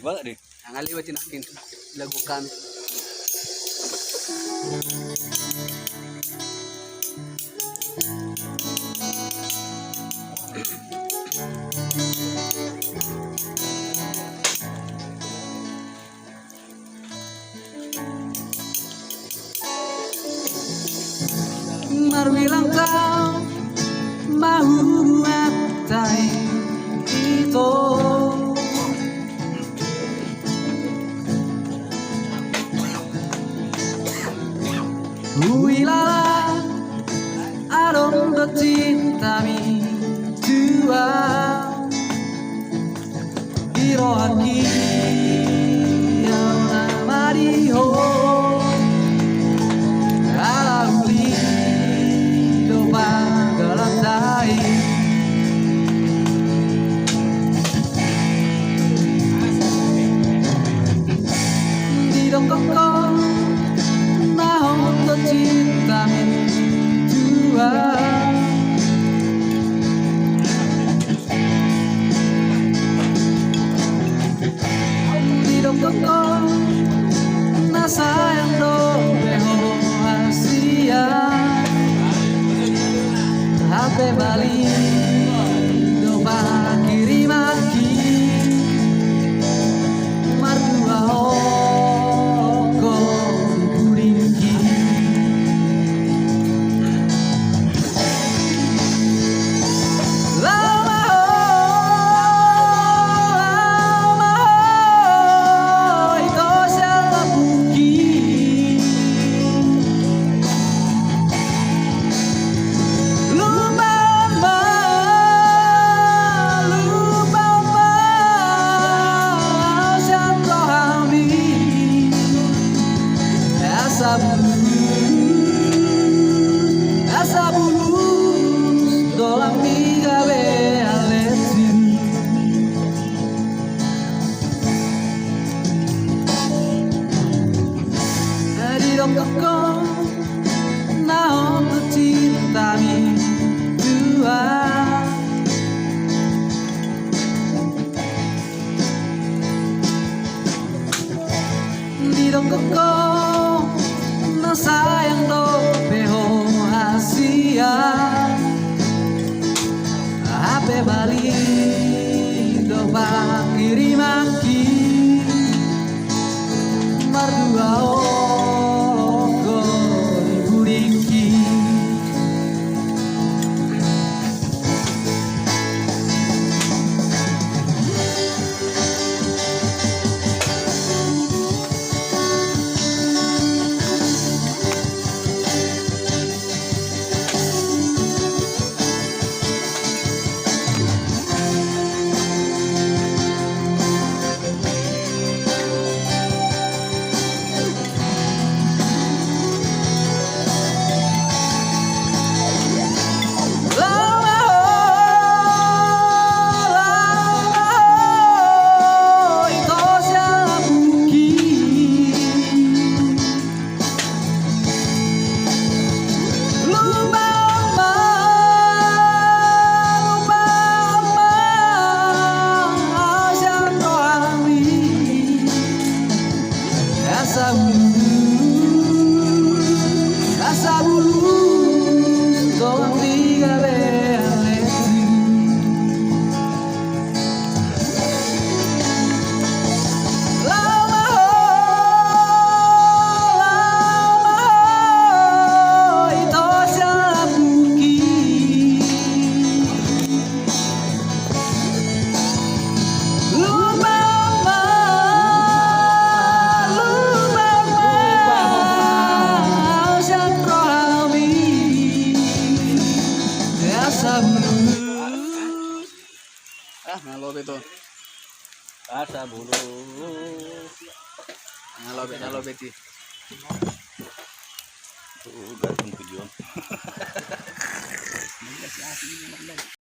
wala di. Ang aliwatin natin lagu kami. Marbilang kau mau ngatai itu Huilala Adon bercintami tua Hiro haki yang namadiho Alauli doba galatai Di dongkok nahon bercintami tua Di dongkok na sayang do beho Asia Hape Bali doba kirim aki Mardua hoko kuringki Lama ho ito siya labuki Lumbang ba siyang rohani Asa bulus dolang digawe aletin Di dongkok naon bercintami dua Di dongkok na sayang do beho Asia Hape Bali doba kirim aki Mardua oko kuringki Asa bulus doang digawe aletin Lama ho ito siya labuki Lumbang ba siyang rohani Asa bulus ngalobet to Asa bulus. ngalobet ti Tuh, gantung tujuan.